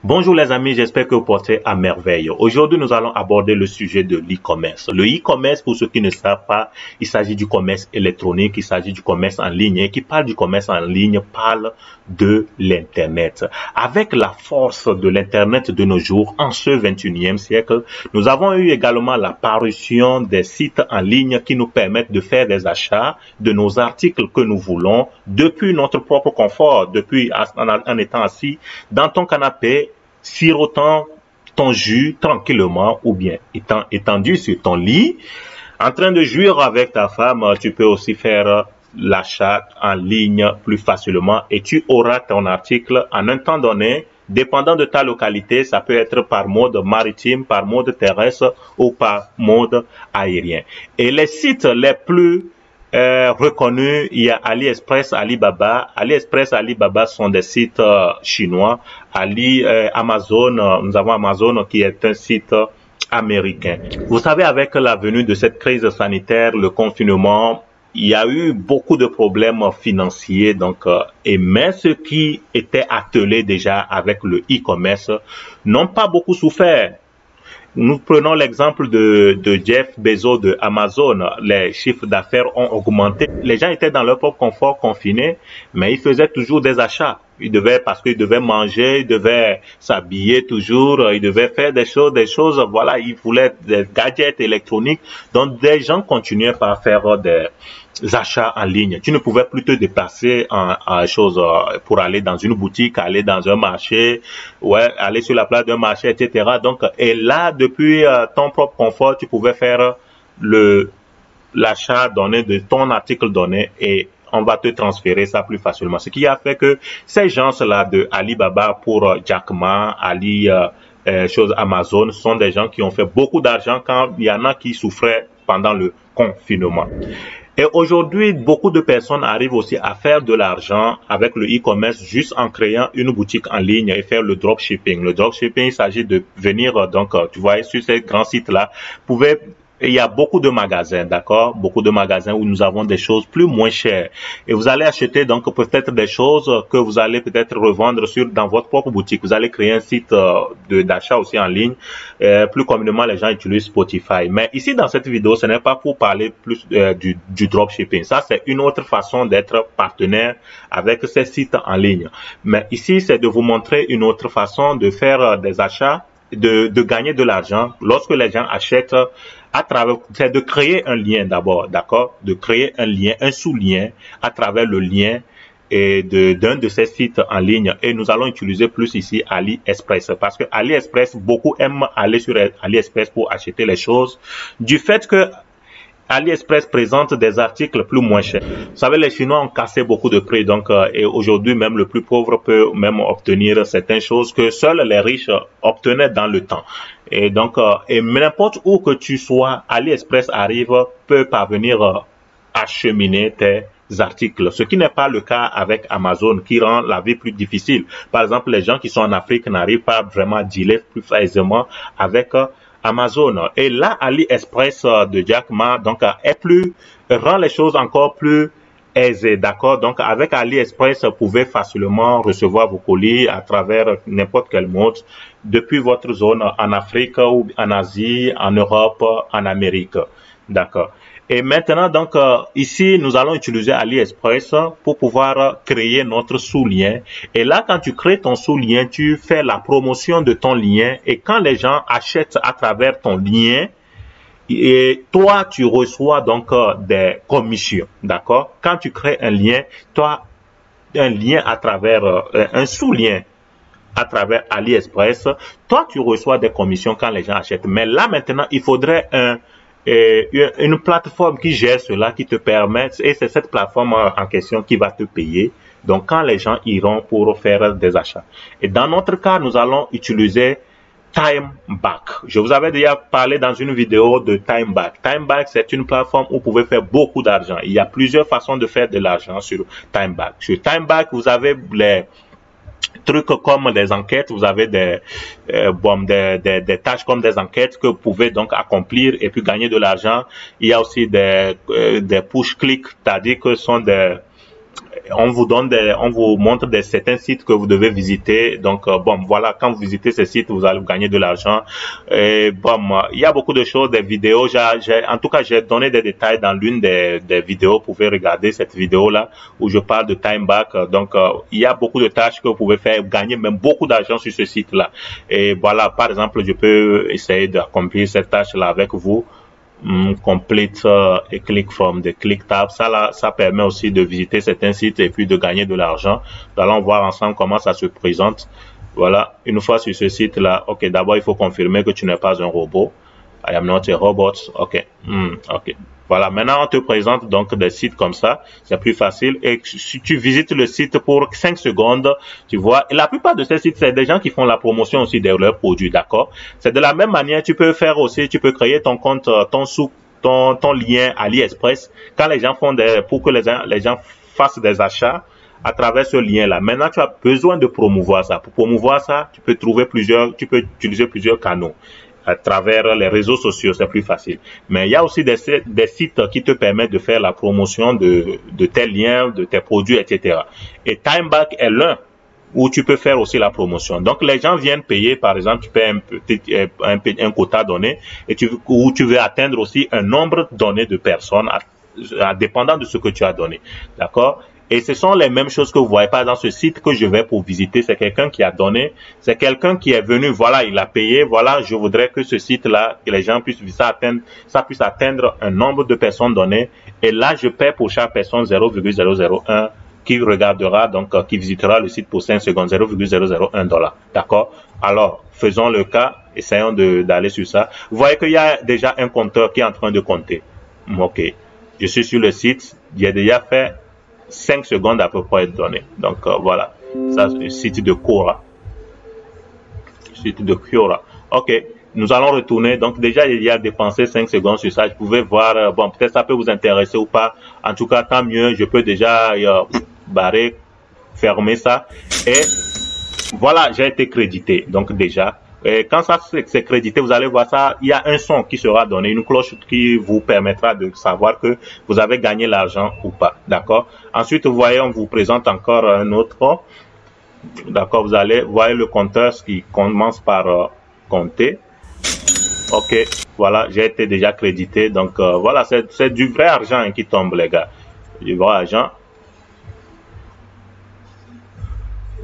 Bonjour les amis, j'espère que vous portez à merveille. Aujourd'hui, nous allons aborder le sujet de l'e-commerce. Le e-commerce, pour ceux qui ne savent pas, il s'agit du commerce électronique, il s'agit du commerce en ligne. Et qui parle du commerce en ligne parle de l'Internet. Avec la force de l'Internet de nos jours, en ce 21e siècle, nous avons eu également l'apparition des sites en ligne qui nous permettent de faire des achats de nos articles que nous voulons depuis notre propre confort, depuis en étant assis dans ton canapé, sirotant ton jus tranquillement ou bien étant étendu sur ton lit, en train de jouir avec ta femme. Tu peux aussi faire l'achat en ligne plus facilement et tu auras ton article en un temps donné. Dépendant de ta localité, ça peut être par mode maritime, par mode terrestre ou par mode aérien. Et les sites les plus reconnus, il y a AliExpress, Alibaba. AliExpress, Alibaba sont des sites chinois. Amazon, nous avons Amazon qui est un site américain. Vous savez, avec la venue de cette crise sanitaire, le confinement, il y a eu beaucoup de problèmes financiers, mais ceux qui étaient attelés déjà avec le e-commerce n'ont pas beaucoup souffert. Nous prenons l'exemple de Jeff Bezos de Amazon. Les chiffres d'affaires ont augmenté. Les gens étaient dans leur propre confort confinés, mais ils faisaient toujours des achats. Parce qu'ils devaient manger, ils devaient s'habiller toujours, ils devaient faire des choses, voilà, ils voulaient des gadgets électroniques. Donc, des gens continuaient par faire des achats en ligne. Tu ne pouvais plus te déplacer pour aller dans une boutique, aller dans un marché, aller sur la place d'un marché, etc. Donc, et là, depuis ton propre confort, tu pouvais faire l'achat donné de ton article donné et on va te transférer ça plus facilement. Ce qui a fait que ces gens-là de Alibaba pour Jack Ma, Amazon sont des gens qui ont fait beaucoup d'argent quand il y en a qui souffraient pendant le confinement. Et aujourd'hui, beaucoup de personnes arrivent aussi à faire de l'argent avec le e-commerce juste en créant une boutique en ligne et faire le dropshipping. Le dropshipping, il s'agit de venir, tu vois, sur ces grands sites-là, il y a beaucoup de magasins, d'accord? Beaucoup de magasins où nous avons des choses plus moins chères. Et vous allez acheter donc peut-être des choses que vous allez peut-être revendre dans votre propre boutique. Vous allez créer un site d'achat aussi en ligne. Plus communément, les gens utilisent Spotify. Mais ici, dans cette vidéo, ce n'est pas pour parler plus du dropshipping. Ça, c'est une autre façon d'être partenaire avec ces sites en ligne. Mais ici, c'est de vous montrer une autre façon de faire des achats, de gagner de l'argent lorsque les gens achètent c'est de créer un lien d'abord, d'accord? De créer un lien, un sous-lien à travers le lien d'un de ces sites en ligne. Et nous allons utiliser plus ici AliExpress parce que AliExpress, beaucoup aiment aller sur AliExpress pour acheter les choses du fait que AliExpress présente des articles plus moins chers. Vous savez, les Chinois ont cassé beaucoup de prix, et aujourd'hui, même le plus pauvre peut même obtenir certaines choses que seuls les riches obtenaient dans le temps. Et et n'importe où que tu sois, AliExpress peut parvenir acheminer tes articles, ce qui n'est pas le cas avec Amazon qui rend la vie plus difficile. Par exemple, les gens qui sont en Afrique n'arrivent pas vraiment à dealer plus aisément avec Amazon. Et là, AliExpress de Jack Ma, rend les choses encore plus aisées, d'accord? Donc, avec AliExpress, vous pouvez facilement recevoir vos colis à travers n'importe quel mode depuis votre zone en Afrique ou en Asie, en Europe, en Amérique, d'accord? Et maintenant, ici, nous allons utiliser AliExpress pour pouvoir créer notre sous-lien. Et là, quand tu crées ton sous-lien, tu fais la promotion de ton lien. Et quand les gens achètent à travers ton lien, et toi, tu reçois des commissions, d'accord? Quand tu crées un lien, un lien à travers un sous-lien à travers AliExpress, toi, tu reçois des commissions quand les gens achètent. Mais là, maintenant, il faudrait une plateforme qui gère cela, qui te permet, et c'est cette plateforme en question qui va te payer. Donc, quand les gens iront pour faire des achats. Et dans notre cas, nous allons utiliser TimeBack. Je vous avais déjà parlé dans une vidéo de TimeBack. TimeBack, c'est une plateforme où vous pouvez faire beaucoup d'argent. Il y a plusieurs façons de faire de l'argent sur TimeBack. Sur TimeBack, vous avez les trucs comme des enquêtes, vous avez des tâches comme des enquêtes que vous pouvez donc accomplir et puis gagner de l'argent. Il y a aussi des push-click, c'est-à-dire que ce sont on vous montre certains sites que vous devez visiter. Donc, bon, voilà, quand vous visitez ces sites, vous allez gagner de l'argent. Et bon, il y a beaucoup de choses, des vidéos. En tout cas, j'ai donné des détails dans l'une des vidéos. Vous pouvez regarder cette vidéo-là où je parle de TimeBack. Donc, il y a beaucoup de tâches que vous pouvez faire, gagner même beaucoup d'argent sur ce site-là. Et voilà, par exemple, je peux essayer d'accomplir cette tâche-là avec vous. Complete a click from the click tab. Ça permet aussi de visiter certains sites et puis de gagner de l'argent. Nous allons voir ensemble comment ça se présente. Voilà, une fois sur ce site là, ok, d'abord il faut confirmer que tu n'es pas un robot. I am not a robot. Ok, ok. Voilà, maintenant on te présente donc des sites comme ça, c'est plus facile. Et si tu visites le site pour 5 secondes, tu vois, et la plupart de ces sites, c'est des gens qui font la promotion aussi de leurs produits, d'accord? C'est de la même manière, tu peux faire aussi, tu peux créer ton compte, ton lien AliExpress, quand les gens pour que les gens fassent des achats à travers ce lien-là. Maintenant, tu as besoin de promouvoir ça. Pour promouvoir ça, tu peux utiliser plusieurs canaux. À travers les réseaux sociaux, c'est plus facile. Mais il y a aussi des sites qui te permettent de faire la promotion de tes liens, de tes produits, etc. Et TimeBack est l'un où tu peux faire aussi la promotion. Donc, les gens viennent payer, par exemple, tu payes un quota donné et où tu veux atteindre aussi un nombre donné de personnes, dépendant de ce que tu as donné. D'accord? Et ce sont les mêmes choses que vous voyez pas dans ce site que je vais pour visiter. C'est quelqu'un qui a donné, c'est quelqu'un qui est venu, voilà, il a payé, voilà, je voudrais que ce site-là, que les gens puissent puisse atteindre un nombre de personnes données. Et là, je paie pour chaque personne 0,001 qui regardera, donc, qui visitera le site pour 5 secondes, 0,001 $. D'accord? Alors, faisons le cas, essayons d'aller sur ça. Vous voyez qu'il y a déjà un compteur qui est en train de compter. Ok. Je suis sur le site, j'ai déjà fait 5 secondes à peu près données. Donc, voilà. Ça, c'est le site de Quora. Site de Quora. Ok. Nous allons retourner. Donc, déjà, il y a dépensé 5 secondes sur ça. Je pouvais voir, bon, peut-être ça peut vous intéresser ou pas. En tout cas, tant mieux. Je peux déjà barrer, fermer ça. Et voilà, j'ai été crédité. Donc, déjà. Et quand ça c'est crédité, vous allez voir ça, il y a un son qui sera donné, une cloche qui vous permettra de savoir que vous avez gagné l'argent ou pas. D'accord? Ensuite, vous voyez, on vous présente encore un autre. D'accord? Vous voyez le compteur qui commence par compter. Ok, voilà, j'ai été déjà crédité. Donc, voilà, c'est du vrai argent qui tombe, les gars. Du vrai argent.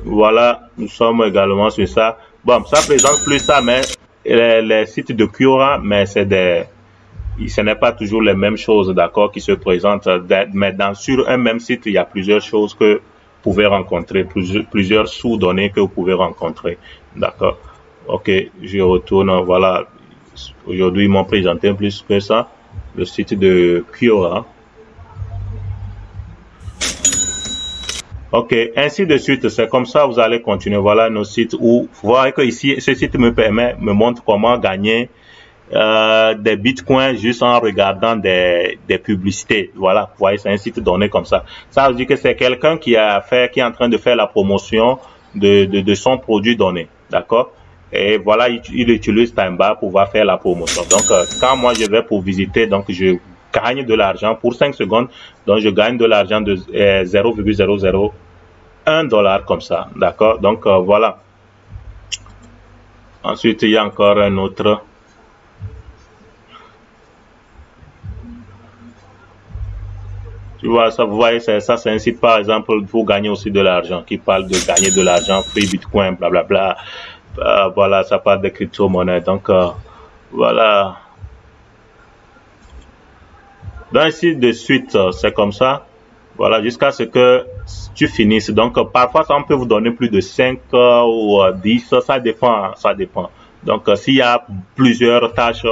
Voilà, nous sommes également sur ça. Bon, ça présente plus ça, mais les sites de Quora, mais ce n'est pas toujours les mêmes choses, d'accord, qui se présentent. Mais sur un même site, il y a plusieurs choses que vous pouvez rencontrer, plusieurs sous-données que vous pouvez rencontrer, d'accord. Ok, je retourne, voilà. Aujourd'hui, ils m'ont présenté plus que ça, le site de Quora. Ok, ainsi de suite, c'est comme ça, vous allez continuer. Voilà nos sites où, vous voyez que ici, ce site me montre comment gagner des bitcoins juste en regardant des publicités. Voilà, vous voyez, c'est un site donné comme ça. Ça veut dire que c'est quelqu'un qui est en train de faire la promotion de son produit donné. D'accord? Et voilà, il utilise TimeBack pour pouvoir faire la promotion. Donc, quand moi je vais pour visiter, donc je gagne de l'argent pour 5 secondes. Donc, je gagne de l'argent de 0,001 $, comme ça. D'accord? Donc, voilà. Ensuite, il y a encore un autre. Tu vois, ça, vous voyez, ça, c'est un site, par exemple, pour gagner aussi de l'argent, qui parle de gagner de l'argent, free bitcoin, blablabla. Voilà, ça parle de crypto-monnaie. Donc, voilà. Donc, ainsi de suite, c'est comme ça. Voilà, jusqu'à ce que tu finisses. Donc, parfois, ça on peut vous donner plus de 5 ou 10. Ça dépend, ça dépend. Donc, s'il y a plusieurs tâches,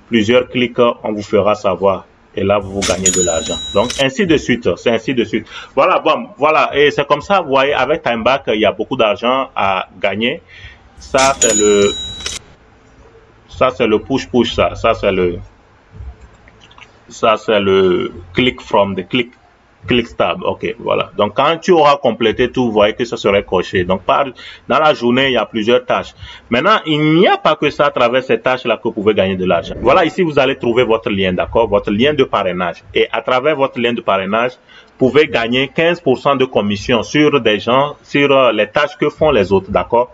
plusieurs clics, on vous fera savoir. Et là, vous gagnez de l'argent. Donc, ainsi de suite. C'est ainsi de suite. Voilà, bon, voilà. Et c'est comme ça, vous voyez, avec TimeBack, il y a beaucoup d'argent à gagner. Ça, c'est le push-push, ça. Ça, c'est le click from the click tab. Ok, voilà. Donc, quand tu auras complété tout, vous voyez que ça serait coché. Donc, dans la journée, il y a plusieurs tâches. Maintenant, il n'y a pas que ça à travers ces tâches-là que vous pouvez gagner de l'argent. Voilà, ici, vous allez trouver votre lien, d'accord? Votre lien de parrainage. Et à travers votre lien de parrainage, pouvez gagner 15% de commission sur des gens, sur les tâches que font les autres, d'accord?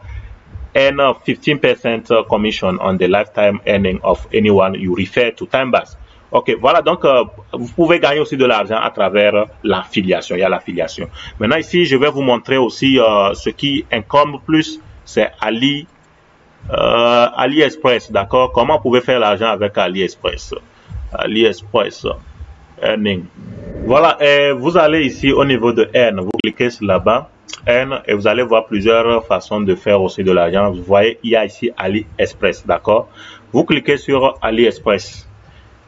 And 15% commission on the lifetime earning of anyone you refer to TimeBase. Ok, voilà, donc vous pouvez gagner aussi de l'argent à travers l'affiliation. Il y a l'affiliation. Maintenant ici, je vais vous montrer aussi ce qui incombe plus, c'est AliExpress, d'accord? Comment vous pouvez faire l'argent avec AliExpress? AliExpress earning. Voilà, et vous allez ici au niveau de Earn, vous cliquez sur là-bas, Earn, et vous allez voir plusieurs façons de faire aussi de l'argent. Vous voyez, il y a ici AliExpress, d'accord? Vous cliquez sur AliExpress.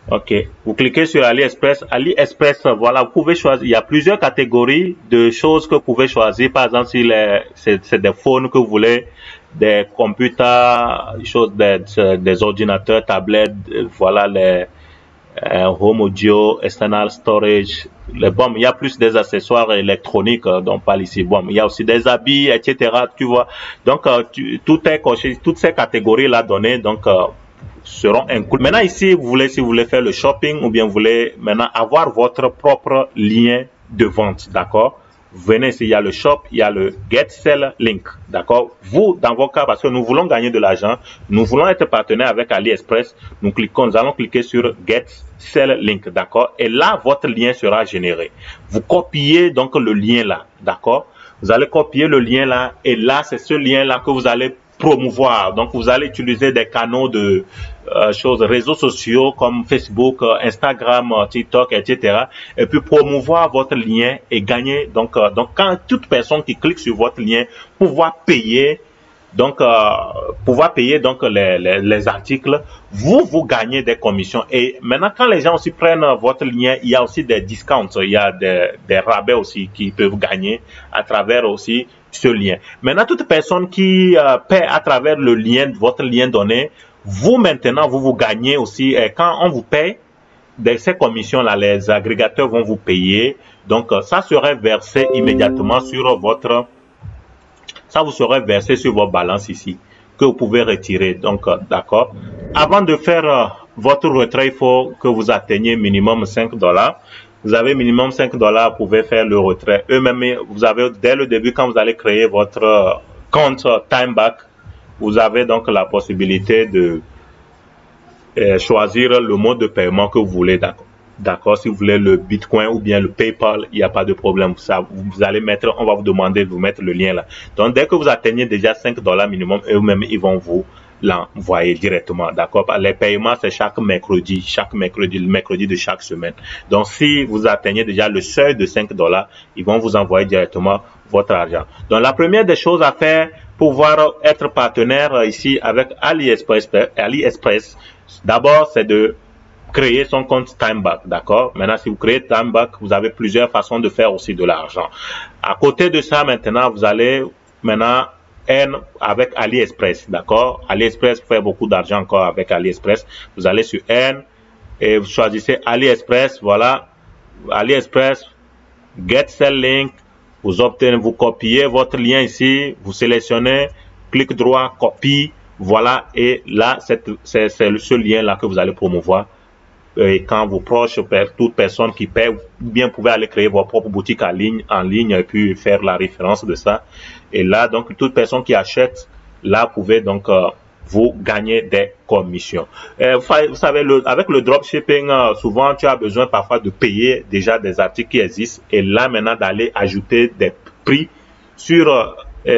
Ok, vous cliquez sur AliExpress. AliExpress, voilà, vous pouvez choisir. Il y a plusieurs catégories de choses que vous pouvez choisir. Par exemple, si c'est des phones que vous voulez, des computers, des ordinateurs, tablettes, voilà, les home audio, external storage, bon, il y a plus des accessoires électroniques dont on parle ici. Bon, il y a aussi des habits, etc. Tu vois. Donc, tout est coché, toutes ces catégories-là données, donc, seront inclus. Maintenant ici, si vous voulez faire le shopping ou bien vous voulez maintenant avoir votre propre lien de vente, d'accord? Venez ici, il y a le shop, il y a le Get Sell Link, d'accord? Vous, dans vos cas, parce que nous voulons gagner de l'argent, nous voulons être partenaire avec AliExpress, nous allons cliquer sur Get Sell Link, d'accord? Et là, votre lien sera généré. Vous copiez donc le lien là, d'accord? Vous allez copier le lien là, et là, c'est ce lien là que vous allez promouvoir. Donc, vous allez utiliser des canaux de réseaux sociaux comme Facebook, Instagram, TikTok, etc. Et puis promouvoir votre lien et gagner. Donc quand toute personne qui clique sur votre lien pouvoir payer les articles, vous gagnez des commissions. Et maintenant, quand les gens aussi prennent votre lien, il y a aussi des discounts, il y a des rabais aussi qui peuvent gagner à travers aussi ce lien. Maintenant, toute personne qui paie à travers le lien, votre lien donné, vous maintenant, vous gagnez aussi, quand on vous paye, de ces commissions-là, les agrégateurs vont vous payer. Donc, ça serait versé immédiatement sur votre... Ça vous serait versé sur vos balances ici, que vous pouvez retirer. Donc, d'accord. Avant de faire votre retrait, il faut que vous atteigniez minimum $5. Vous avez minimum $5, vous pouvez faire le retrait. Eux-mêmes, vous avez, dès le début, quand vous allez créer votre compte TimeBack, vous avez donc la possibilité de choisir le mode de paiement que vous voulez, d'accord. Si vous voulez le Bitcoin ou bien le PayPal, il n'y a pas de problème. Ça, vous allez mettre, on va vous demander de vous mettre le lien là. Donc, dès que vous atteignez déjà $5 minimum, eux-mêmes, ils vont vous l'envoyer directement, d'accord. Les paiements, c'est chaque mercredi, le mercredi de chaque semaine. Donc, si vous atteignez déjà le seuil de $5, ils vont vous envoyer directement votre argent. Donc, la première des choses à faire pour pouvoir être partenaire ici avec AliExpress, d'abord, c'est de créer son compte TimeBack, d'accord? Maintenant, si vous créez TimeBack, vous avez plusieurs façons de faire aussi de l'argent. À côté de ça, maintenant, vous allez maintenant earn avec AliExpress, d'accord? AliExpress fait beaucoup d'argent encore avec AliExpress. Vous allez sur Earn et vous choisissez AliExpress, voilà. AliExpress, Get Sell Link, vous copiez votre lien ici, vous sélectionnez, clic droit, copie, voilà, et là, c'est ce lien-là que vous allez promouvoir. Et quand vos proches, toute personne qui paie, bien vous pouvez aller créer votre propre boutique en ligne et puis faire la référence de ça. Et là, donc, toute personne qui achète, là, vous pouvez donc vous gagner des commissions. Vous savez, avec le dropshipping, souvent, tu as besoin parfois de payer déjà des articles qui existent et là, maintenant, d'aller ajouter des prix sur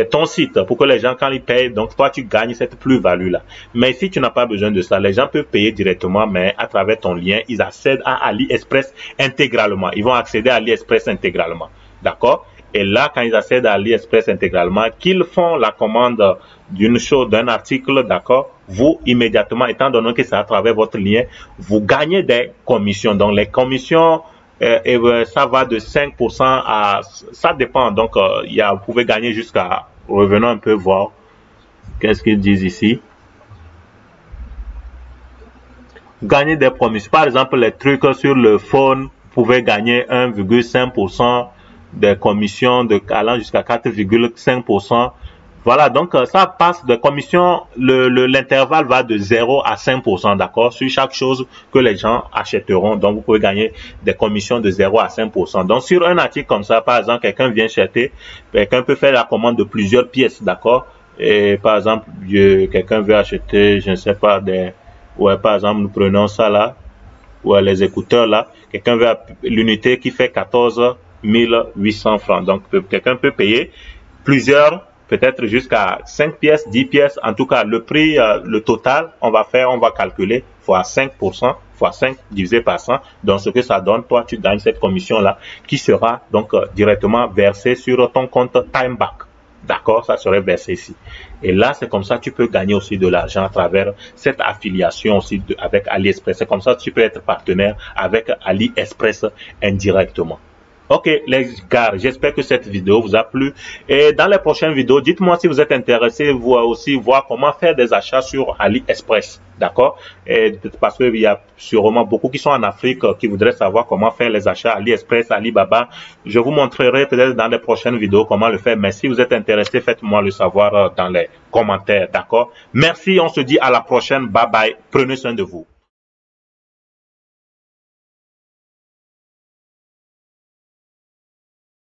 ton site pour que les gens, quand ils payent, donc toi, tu gagnes cette plus-value-là. Mais si tu n'as pas besoin de ça, les gens peuvent payer directement, mais à travers ton lien, ils accèdent à AliExpress intégralement. Ils vont accéder à AliExpress intégralement. D'accord? Et là, quand ils accèdent à AliExpress intégralement, qu'ils font la commande d'une chose, d'un article, d'accord, vous, immédiatement, étant donné que c'est à travers votre lien, vous gagnez des commissions. Donc, les commissions, ça va de 5% à... Ça dépend. Donc, vous pouvez gagner jusqu'à... Revenons un peu voir qu'est-ce qu'ils disent ici. Gagner des commissions. Par exemple, les trucs sur le phone, vous pouvez gagner 1,5% des commissions allant jusqu'à 4,5%. Voilà, donc ça passe de commission, l'intervalle va de 0 à 5%, d'accord, sur chaque chose que les gens achèteront. Donc, vous pouvez gagner des commissions de 0 à 5%. Donc, sur un article comme ça, par exemple, quelqu'un vient acheter, quelqu'un peut faire la commande de plusieurs pièces, d'accord. Et par exemple, quelqu'un veut acheter, je ne sais pas, ouais, par exemple, nous prenons ça là, ouais, les écouteurs là, quelqu'un veut l'unité qui fait 14 800 francs. Donc, quelqu'un peut payer plusieurs, peut-être jusqu'à 5 pièces, 10 pièces. En tout cas, le prix, le total, on va calculer fois 5%, fois 5 divisé par 100. Donc, ce que ça donne, toi, tu gagnes cette commission-là qui sera donc directement versée sur ton compte TimeBack. D'accord, ça serait versé ici. Et là, c'est comme ça que tu peux gagner aussi de l'argent à travers cette affiliation aussi avec AliExpress. C'est comme ça que tu peux être partenaire avec AliExpress indirectement. Ok les gars, j'espère que cette vidéo vous a plu et dans les prochaines vidéos, dites-moi si vous êtes intéressé vous aussi voir comment faire des achats sur AliExpress, d'accord? Parce qu'il y a sûrement beaucoup qui sont en Afrique qui voudraient savoir comment faire les achats AliExpress, Alibaba. Je vous montrerai peut-être dans les prochaines vidéos comment le faire, mais si vous êtes intéressé, faites-moi le savoir dans les commentaires, d'accord? Merci, on se dit à la prochaine, bye bye, prenez soin de vous.